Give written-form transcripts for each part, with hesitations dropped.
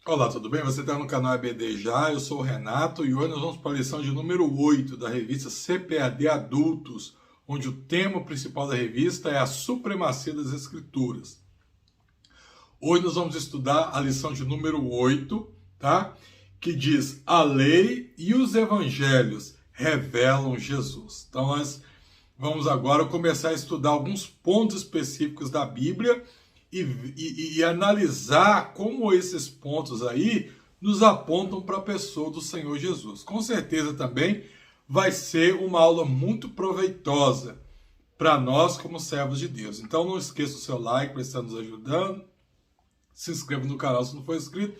Olá, tudo bem? Você está no canal EBD Já, eu sou o Renato e hoje nós vamos para a lição de número 8 da revista CPAD Adultos, onde o tema principal da revista é a supremacia das Escrituras. Hoje nós vamos estudar a lição de número 8, tá? Que diz: a lei e os evangelhos revelam Jesus. Então nós vamos agora começar a estudar alguns pontos específicos da Bíblia e analisar como esses pontos aí nos apontam para a pessoa do Senhor Jesus. Com certeza também vai ser uma aula muito proveitosa para nós como servos de Deus. Então não esqueça o seu like para estar nos ajudando, se inscreva no canal se não for inscrito,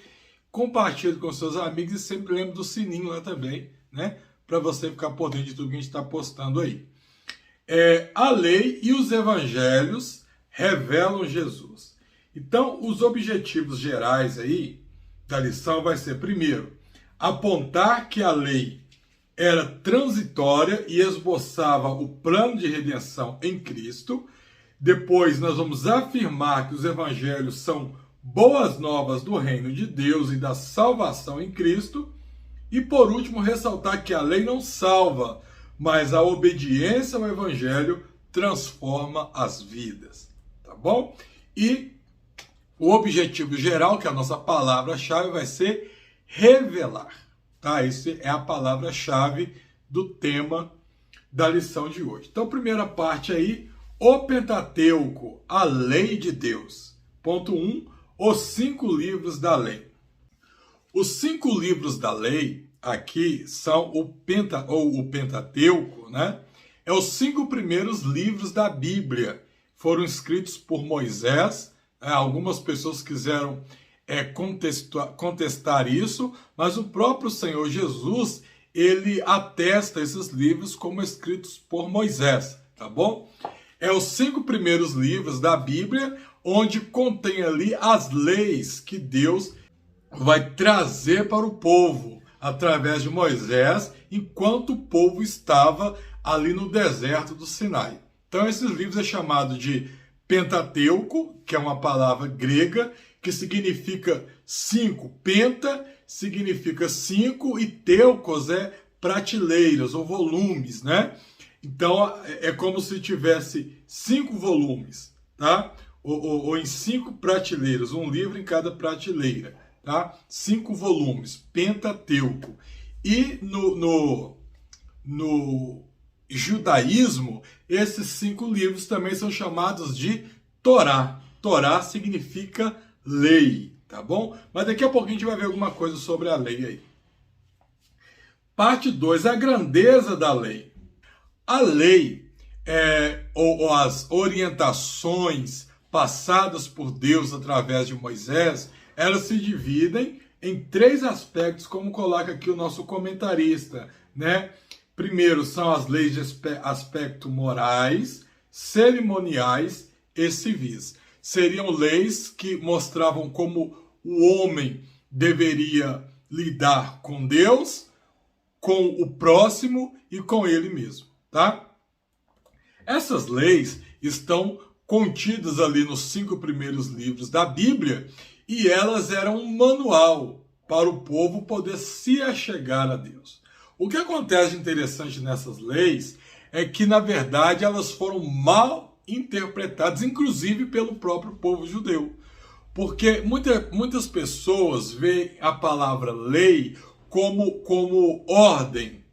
compartilhe com seus amigos e sempre lembre do sininho lá também, né? Para você ficar por dentro de tudo que a gente está postando aí. A lei e os evangelhos revelam Jesus. Então, os objetivos gerais aí da lição vai ser, primeiro, apontar que a lei era transitória e esboçava o plano de redenção em Cristo. Depois, nós vamos afirmar que os evangelhos são boas novas do reino de Deus e da salvação em Cristo. E, por último, ressaltar que a lei não salva, mas a obediência ao evangelho transforma as vidas. Tá bom? E o objetivo geral, que é a nossa palavra-chave, vai ser revelar. Tá? Essa é a palavra-chave do tema da lição de hoje. Então, primeira parte aí, o Pentateuco, a lei de Deus. Ponto 1, os 5 livros da lei. Os 5 livros da lei aqui são o Pentateuco, né? É os 5 primeiros livros da Bíblia. Foram escritos por Moisés. Algumas pessoas quiseram contestar isso, mas o próprio Senhor Jesus, ele atesta esses livros como escritos por Moisés, tá bom? É os 5 primeiros livros da Bíblia, onde contém ali as leis que Deus vai trazer para o povo, através de Moisés, enquanto o povo estava ali no deserto do Sinai. Então, esses livros é chamado de Pentateuco, que é uma palavra grega, que significa 5. Penta significa 5 e teucos é prateleiras ou volumes, né? Então, é como se tivesse 5 volumes, tá? Ou em 5 prateleiras, um livro em cada prateleira, tá? 5 volumes, Pentateuco. E no judaísmo, esses 5 livros também são chamados de Torá. Torá significa lei, tá bom? Mas daqui a pouco a gente vai ver alguma coisa sobre a lei aí. Parte 2, a grandeza da lei. A lei, ou as orientações passadas por Deus através de Moisés, elas se dividem em 3 aspectos, como coloca aqui o nosso comentarista, né? Primeiro são as leis de aspecto morais, cerimoniais e civis. Seriam leis que mostravam como o homem deveria lidar com Deus, com o próximo e com ele mesmo, tá? Essas leis estão contidas ali nos 5 primeiros livros da Bíblia e elas eram um manual para o povo poder se achegar a Deus. O que acontece de interessante nessas leis é que, na verdade, elas foram mal interpretadas, inclusive pelo próprio povo judeu. Porque muitas pessoas veem a palavra lei como ordem,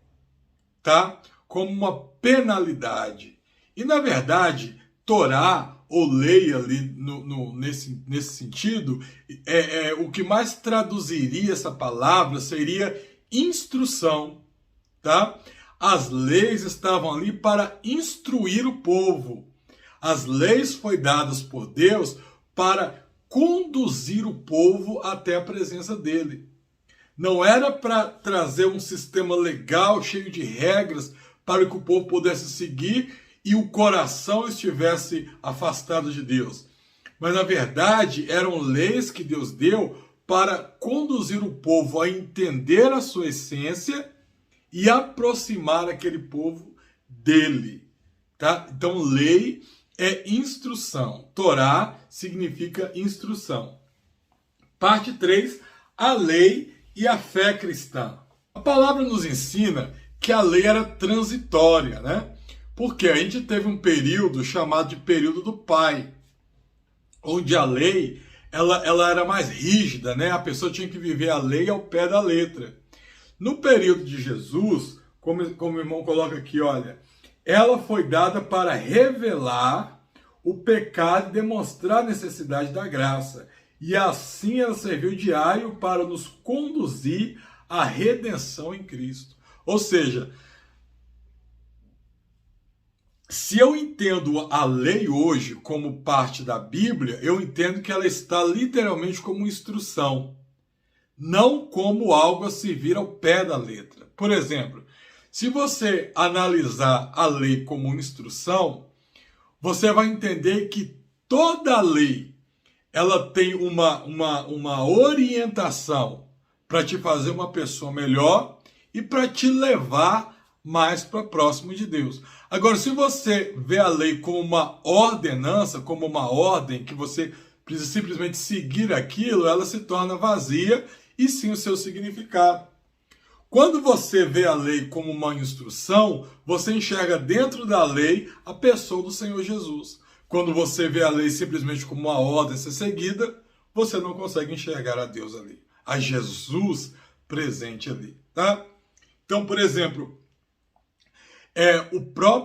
tá? Como uma penalidade. E, na verdade, Torá, ou lei ali nesse sentido, o que mais traduziria essa palavra seria instrução. Tá? As leis estavam ali para instruir o povo. As leis foram dadas por Deus para conduzir o povo até a presença dele. Não era para trazer um sistema legal cheio de regras para que o povo pudesse seguir e o coração estivesse afastado de Deus. Mas, na verdade, eram leis que Deus deu para conduzir o povo a entender a sua essência e aproximar aquele povo dele, tá? Então, lei é instrução. Torá significa instrução. Parte 3, a lei e a fé cristã. A palavra nos ensina que a lei era transitória, né? Porque a gente teve um período chamado de período do Pai, onde a lei ela era mais rígida, né? A pessoa tinha que viver a lei ao pé da letra. No período de Jesus, como o irmão coloca aqui, olha, ela foi dada para revelar o pecado e demonstrar a necessidade da graça. E assim ela serviu de aio para nos conduzir à redenção em Cristo. Ou seja, se eu entendo a lei hoje como parte da Bíblia, eu entendo que ela está literalmente como instrução, não como algo a servir ao pé da letra. Por exemplo, se você analisar a lei como instrução, você vai entender que toda lei ela tem uma orientação para te fazer uma pessoa melhor e para te levar mais para próximo de Deus. Agora, se você vê a lei como uma ordenança, como uma ordem, que você precisa simplesmente seguir aquilo, ela se torna vazia e sim o seu significado. Quando você vê a lei como uma instrução, você enxerga dentro da lei a pessoa do Senhor Jesus. Quando você vê a lei simplesmente como uma ordem a ser seguida, você não consegue enxergar a Deus ali, a Jesus presente ali, tá? Então, por exemplo,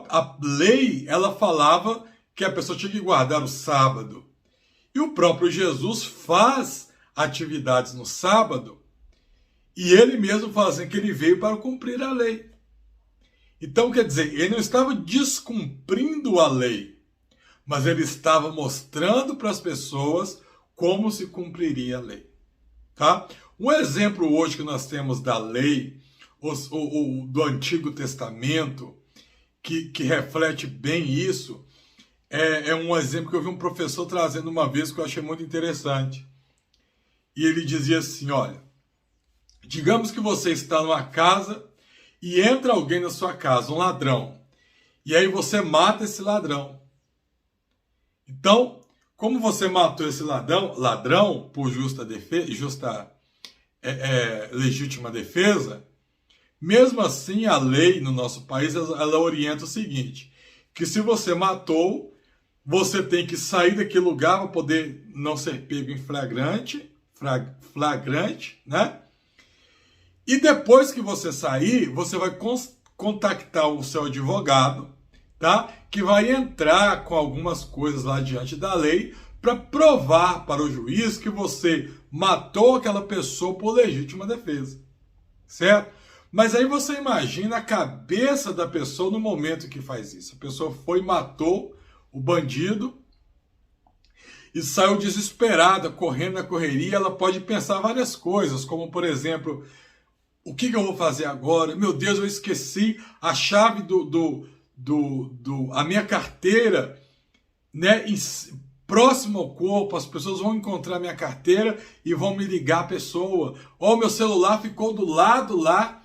a lei, ela falava que a pessoa tinha que guardar o sábado. E o próprio Jesus faz atividades no sábado, e ele mesmo fala assim, que ele veio para cumprir a lei. Então, quer dizer, ele não estava descumprindo a lei, mas ele estava mostrando para as pessoas como se cumpriria a lei. Tá? Um exemplo hoje que nós temos da lei, do Antigo Testamento, que reflete bem isso, é um exemplo que eu vi um professor trazendo uma vez que eu achei muito interessante. E ele dizia assim, olha, digamos que você está numa casa e entra alguém na sua casa, um ladrão, e aí você mata esse ladrão. Então, como você matou esse ladrão por legítima defesa, mesmo assim a lei no nosso país ela orienta o seguinte, que se você matou, você tem que sair daquele lugar para poder não ser pego em flagrante, né? E depois que você sair, você vai contactar o seu advogado, tá? Que vai entrar com algumas coisas lá diante da lei para provar para o juiz que você matou aquela pessoa por legítima defesa, certo? Mas aí você imagina a cabeça da pessoa no momento que faz isso. A pessoa foi e matou o bandido e saiu desesperada, correndo na correria. Ela pode pensar várias coisas, como por exemplo, o que eu vou fazer agora? Meu Deus, eu esqueci a chave a minha carteira, né, próximo ao corpo. As pessoas vão encontrar minha carteira e vão me ligar a pessoa. Ou meu celular ficou do lado lá.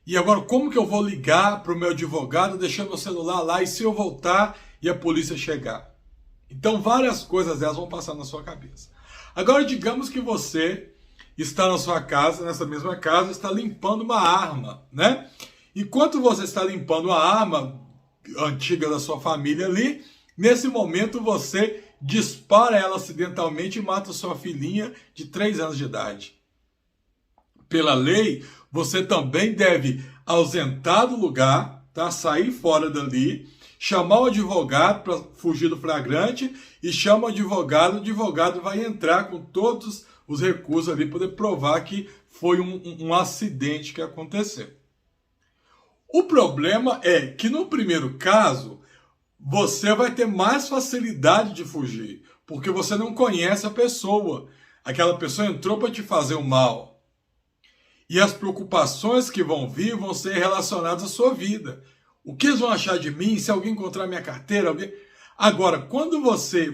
E agora, como que eu vou ligar para o meu advogado, deixando meu celular lá, e se eu voltar e a polícia chegar? Então, várias coisas elas vão passar na sua cabeça. Agora, digamos que você está na sua casa, nessa mesma casa, está limpando uma arma, né? Enquanto você está limpando a arma antiga da sua família ali, nesse momento você dispara ela acidentalmente e mata sua filhinha de 3 anos de idade. Pela lei, você também deve ausentar do lugar, tá? Sair fora dali, chamar o advogado para fugir do flagrante e chama o advogado vai entrar com todos os recursos ali para poder provar que foi um acidente que aconteceu. O problema é que no primeiro caso, você vai ter mais facilidade de fugir, porque você não conhece a pessoa. Aquela pessoa entrou para te fazer o mal. E as preocupações que vão vir vão ser relacionadas à sua vida. O que eles vão achar de mim se alguém encontrar minha carteira? Agora, quando você,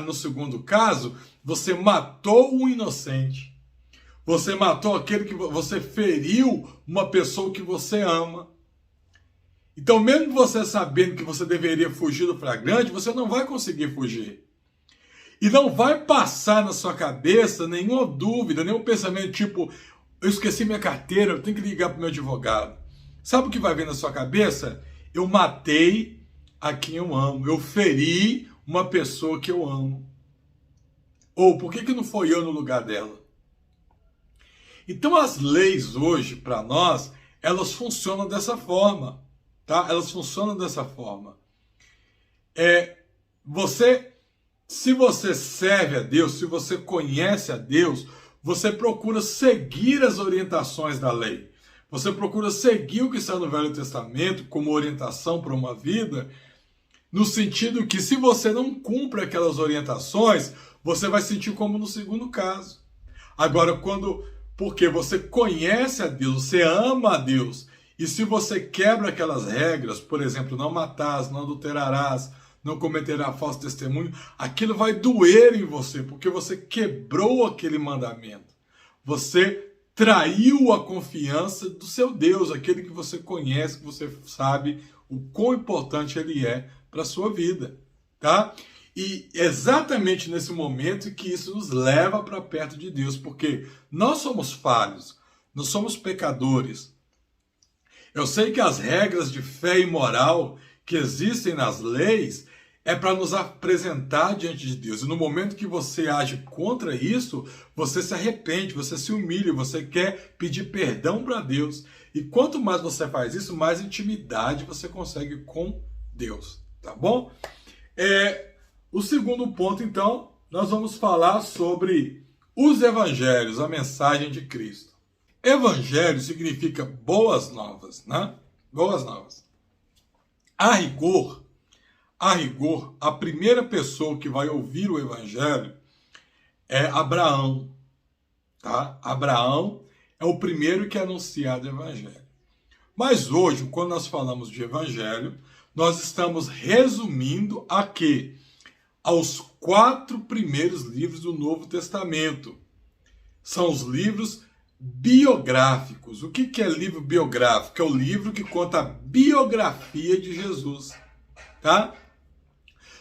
no segundo caso, você matou um inocente. Você matou aquele que você feriu uma pessoa que você ama. Então, mesmo você sabendo que você deveria fugir do flagrante, você não vai conseguir fugir. E não vai passar na sua cabeça nenhuma dúvida, nenhum pensamento tipo, eu esqueci minha carteira, eu tenho que ligar para o meu advogado. Sabe o que vai vir na sua cabeça? Eu matei a quem eu amo, eu feri uma pessoa que eu amo. Ou por que não foi eu no lugar dela? Então as leis hoje, para nós, elas funcionam dessa forma, tá? Elas funcionam dessa forma. Se você serve a Deus, se você conhece a Deus, você procura seguir as orientações da lei. Você procura seguir o que está no Velho Testamento como orientação para uma vida, no sentido que se você não cumpre aquelas orientações, você vai sentir como no segundo caso. Agora, porque você conhece a Deus, você ama a Deus, e se você quebra aquelas regras, por exemplo, não matarás, não adulterarás, não cometerá falso testemunho, aquilo vai doer em você, porque você quebrou aquele mandamento. Você traiu a confiança do seu Deus, aquele que você conhece, que você sabe o quão importante ele é para a sua vida, tá? E exatamente nesse momento que isso nos leva para perto de Deus, porque nós somos falhos, nós somos pecadores. Eu sei que as regras de fé e moral que existem nas leis é para nos apresentar diante de Deus. E no momento que você age contra isso, você se arrepende, você se humilha, você quer pedir perdão para Deus. E quanto mais você faz isso, mais intimidade você consegue com Deus, tá bom? O segundo ponto, então, nós vamos falar sobre os evangelhos, a mensagem de Cristo. Evangelho significa boas novas, né? Boas novas. A rigor, a primeira pessoa que vai ouvir o evangelho é Abraão, tá? Abraão é o primeiro que é anunciado o evangelho. Mas hoje, quando nós falamos de evangelho, nós estamos resumindo a quê? Aos 4 primeiros livros do Novo Testamento. São os livros biográficos. O que é livro biográfico? É o livro que conta a biografia de Jesus, tá?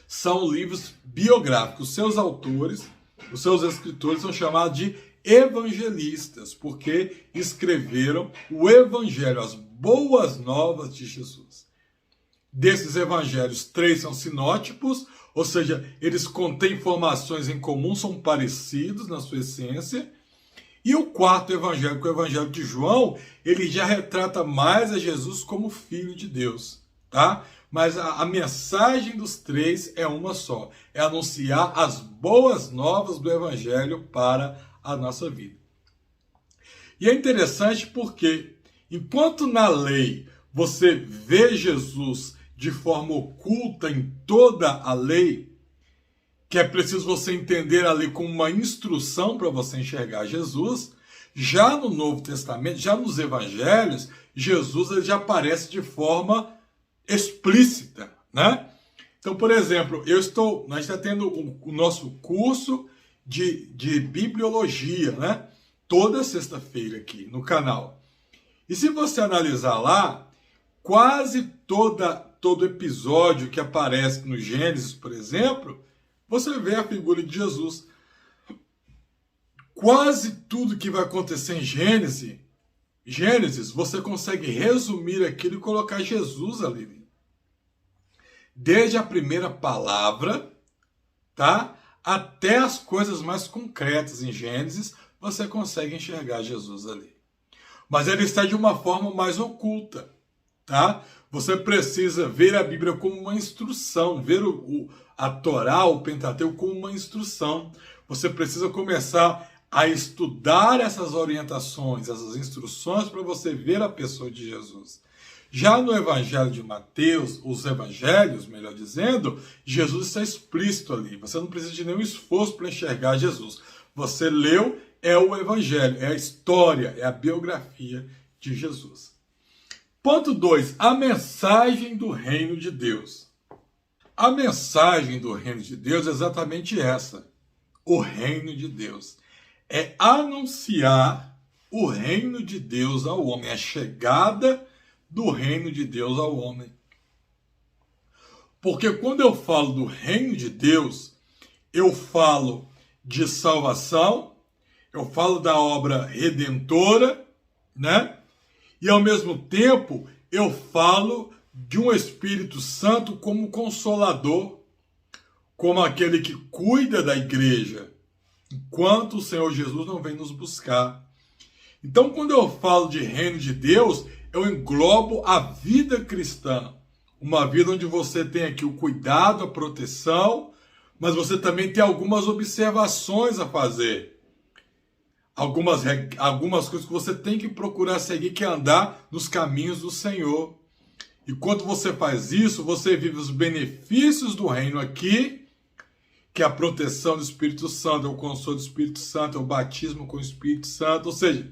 São livros biográficos. Os seus autores, os seus escritores são chamados de evangelistas, porque escreveram o evangelho, as boas novas de Jesus. Desses evangelhos, 3 são sinótipos, ou seja, eles contêm informações em comum, são parecidos na sua essência. E o 4º evangelho, que é o evangelho de João, ele já retrata mais a Jesus como filho de Deus, tá? Mas a mensagem dos 3 é uma só, é anunciar as boas novas do evangelho para a nossa vida. E é interessante porque, enquanto na lei você vê Jesus de forma oculta em toda a lei, que é preciso você entender a lei como uma instrução para você enxergar Jesus, já no Novo Testamento, já nos Evangelhos, Jesus ele já aparece de forma explícita, né? Então, por exemplo, nós está tendo o nosso curso de bibliologia, né? Toda sexta-feira aqui no canal. E se você analisar lá, quase todo episódio que aparece no Gênesis, por exemplo, você vê a figura de Jesus. Quase tudo que vai acontecer em Gênesis, você consegue resumir aquilo e colocar Jesus ali. Desde a primeira palavra, tá? Até as coisas mais concretas em Gênesis, você consegue enxergar Jesus ali. Mas ele está de uma forma mais oculta, tá? Você precisa ver a Bíblia como uma instrução, ver a Torá, o Pentateuco, como uma instrução. Você precisa começar a estudar essas orientações, essas instruções, para você ver a pessoa de Jesus. Já no Evangelho de Mateus, os Evangelhos, melhor dizendo, Jesus está explícito ali. Você não precisa de nenhum esforço para enxergar Jesus. Você leu, é o Evangelho, é a história, é a biografia de Jesus. Ponto 2. A mensagem do reino de Deus. A mensagem do reino de Deus é exatamente essa. O reino de Deus. É anunciar o reino de Deus ao homem. A chegada do reino de Deus ao homem. Porque quando eu falo do reino de Deus, eu falo de salvação, eu falo da obra redentora, né? E ao mesmo tempo eu falo de um Espírito Santo como consolador, como aquele que cuida da igreja, enquanto o Senhor Jesus não vem nos buscar. Então, quando eu falo de reino de Deus, eu englobo a vida cristã, uma vida onde você tem aqui o cuidado, a proteção, mas você também tem algumas observações a fazer. Algumas coisas que você tem que procurar seguir, que é andar nos caminhos do Senhor. E quando você faz isso, você vive os benefícios do reino aqui, que é a proteção do Espírito Santo, é o consolo do Espírito Santo, é o batismo com o Espírito Santo. Ou seja,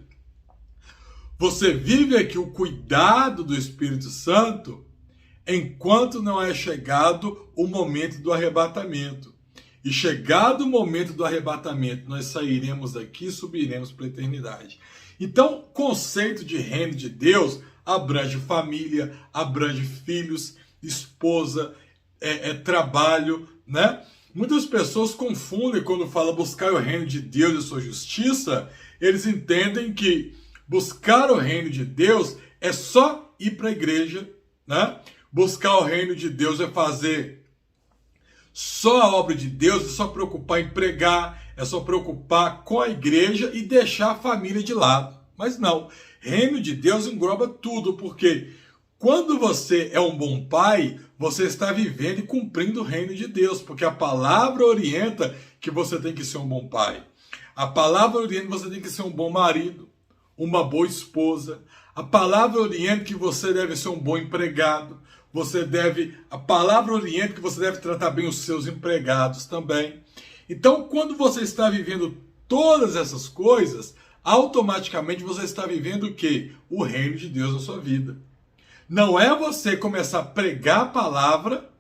você vive aqui o cuidado do Espírito Santo enquanto não é chegado o momento do arrebatamento. E chegado o momento do arrebatamento, nós sairemos daqui e subiremos para a eternidade. Então, o conceito de reino de Deus abrange família, abrange filhos, esposa, trabalho, né? Muitas pessoas confundem quando falam buscar o reino de Deus e sua justiça, eles entendem que buscar o reino de Deus é só ir para a igreja, né? Buscar o reino de Deus é fazer só a obra de Deus, é só preocupar em pregar, é só preocupar com a igreja e deixar a família de lado. Mas não, reino de Deus engloba tudo, porque quando você é um bom pai, você está vivendo e cumprindo o reino de Deus, porque a palavra orienta que você tem que ser um bom pai. A palavra orienta que você tem que ser um bom marido, uma boa esposa. A palavra orienta que você deve ser um bom empregado. A palavra orienta que você deve tratar bem os seus empregados também. Então, quando você está vivendo todas essas coisas, automaticamente você está vivendo o quê? O reino de Deus na sua vida. Não é você começar a pregar a palavra,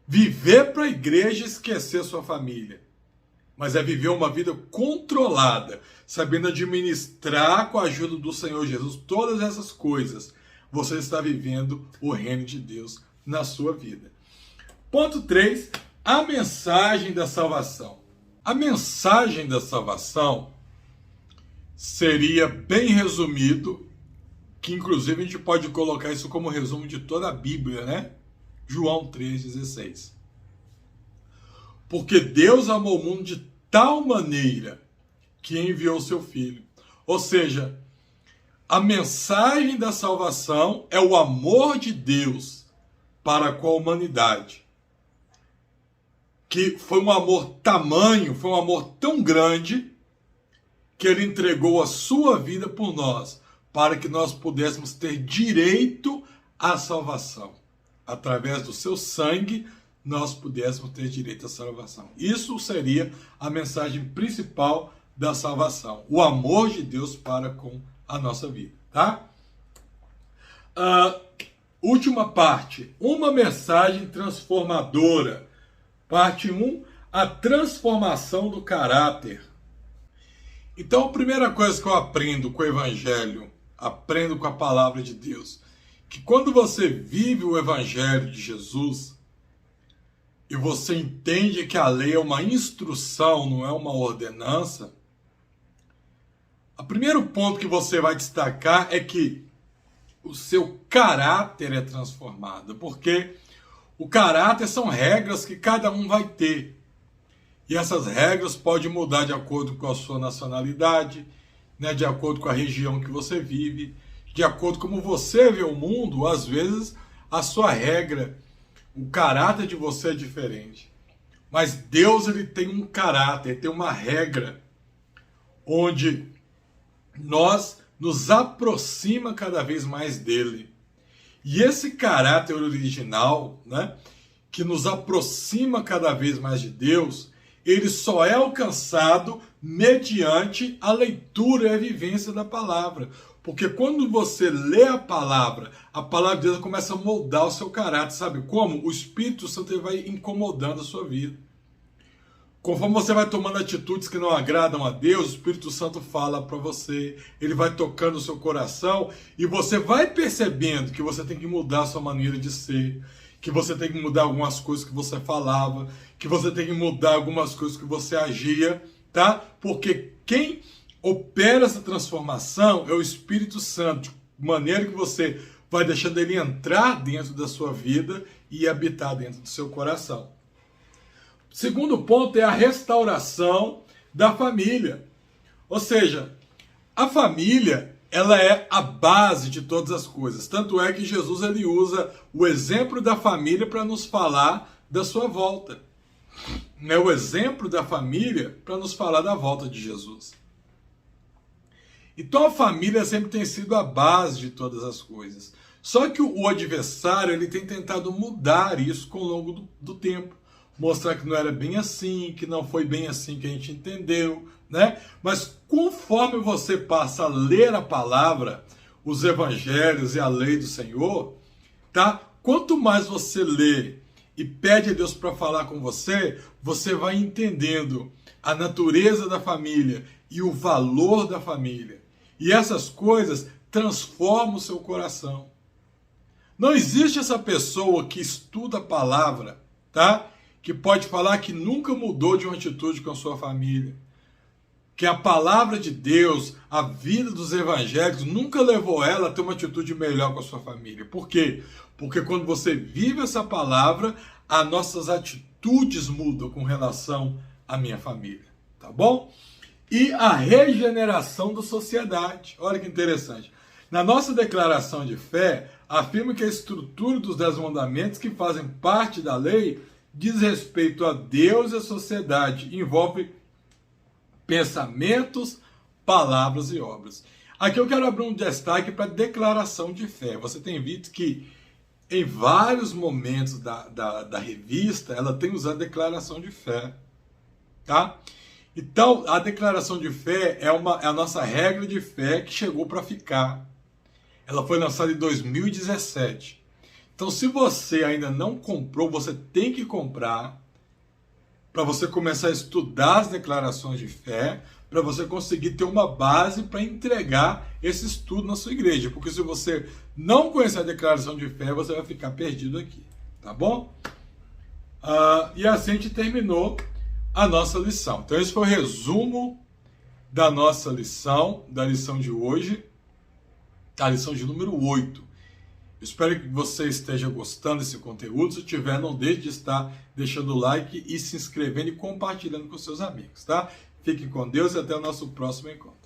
viver para a igreja e esquecer sua família. Mas é viver uma vida controlada, sabendo administrar com a ajuda do Senhor Jesus todas essas coisas. Você está vivendo o reino de Deus na sua vida. Ponto 3, a mensagem da salvação. A mensagem da salvação seria bem resumido, que inclusive a gente pode colocar isso como resumo de toda a Bíblia, né? João 3,16. Porque Deus amou o mundo de tal maneira que enviou seu Filho. Ou seja, a mensagem da salvação é o amor de Deus para com a humanidade. Que foi um amor tamanho, foi um amor tão grande, que ele entregou a sua vida por nós, para que nós pudéssemos ter direito à salvação. Através do seu sangue, nós pudéssemos ter direito à salvação. Isso seria a mensagem principal da salvação. O amor de Deus para com a nossa vida, tá? Última parte. Uma mensagem transformadora. Parte 1. A transformação do caráter. Então, a primeira coisa que eu aprendo com o Evangelho, aprendo com a palavra de Deus, que quando você vive o Evangelho de Jesus, e você entende que a lei é uma instrução, não é uma ordenança, o primeiro ponto que você vai destacar é que o seu caráter é transformado, porque o caráter são regras que cada um vai ter. E essas regras podem mudar de acordo com a sua nacionalidade, né, de acordo com a região que você vive, de acordo com como você vê o mundo. Às vezes a sua regra, o caráter de você é diferente. Mas Deus, ele tem um caráter, ele tem uma regra, onde nós nos aproxima cada vez mais dele. E esse caráter original, né, que nos aproxima cada vez mais de Deus, ele só é alcançado mediante a leitura e a vivência da palavra. Porque quando você lê a palavra de Deus começa a moldar o seu caráter. Sabe como? O Espírito Santo vai incomodando a sua vida. Conforme você vai tomando atitudes que não agradam a Deus, o Espírito Santo fala para você, ele vai tocando o seu coração e você vai percebendo que você tem que mudar a sua maneira de ser, que você tem que mudar algumas coisas que você falava, que você tem que mudar algumas coisas que você agia, tá? Porque quem opera essa transformação é o Espírito Santo, de maneira que você vai deixando ele entrar dentro da sua vida e habitar dentro do seu coração. Segundo ponto é a restauração da família. Ou seja, a família, ela é a base de todas as coisas. Tanto é que Jesus ele usa o exemplo da família para nos falar da sua volta. É o exemplo da família para nos falar da volta de Jesus. Então a família sempre tem sido a base de todas as coisas. Só que o adversário ele tem tentado mudar isso com o longo do tempo. Mostrar que não era bem assim, que não foi bem assim que a gente entendeu, né? Mas conforme você passa a ler a palavra, os evangelhos e a lei do Senhor, tá? Quanto mais você lê e pede a Deus para falar com você, você vai entendendo a natureza da família e o valor da família. E essas coisas transformam o seu coração. Não existe essa pessoa que estuda a palavra, tá? Que pode falar que nunca mudou de uma atitude com a sua família. Que a palavra de Deus, a vida dos evangélicos, nunca levou ela a ter uma atitude melhor com a sua família. Por quê? Porque quando você vive essa palavra, as nossas atitudes mudam com relação à minha família. Tá bom? E a regeneração da sociedade. Olha que interessante. Na nossa declaração de fé, afirma que a estrutura dos 10 mandamentos que fazem parte da lei diz respeito a Deus e a sociedade, envolve pensamentos, palavras e obras. Aqui eu quero abrir um destaque para a declaração de fé. Você tem visto que em vários momentos da revista, ela tem usado a declaração de fé. Tá? Então, a declaração de fé é a nossa regra de fé que chegou para ficar. Ela foi lançada em 2017. Então, se você ainda não comprou, você tem que comprar para você começar a estudar as declarações de fé, para você conseguir ter uma base para entregar esse estudo na sua igreja. Porque se você não conhecer a declaração de fé, você vai ficar perdido aqui. Tá bom? E assim a gente terminou a nossa lição. Então, esse foi o resumo da nossa lição, da lição de hoje, a lição de número 8. Espero que você esteja gostando desse conteúdo. Se tiver, não deixe de estar deixando o like e se inscrevendo e compartilhando com seus amigos, tá? Fiquem com Deus e até o nosso próximo encontro.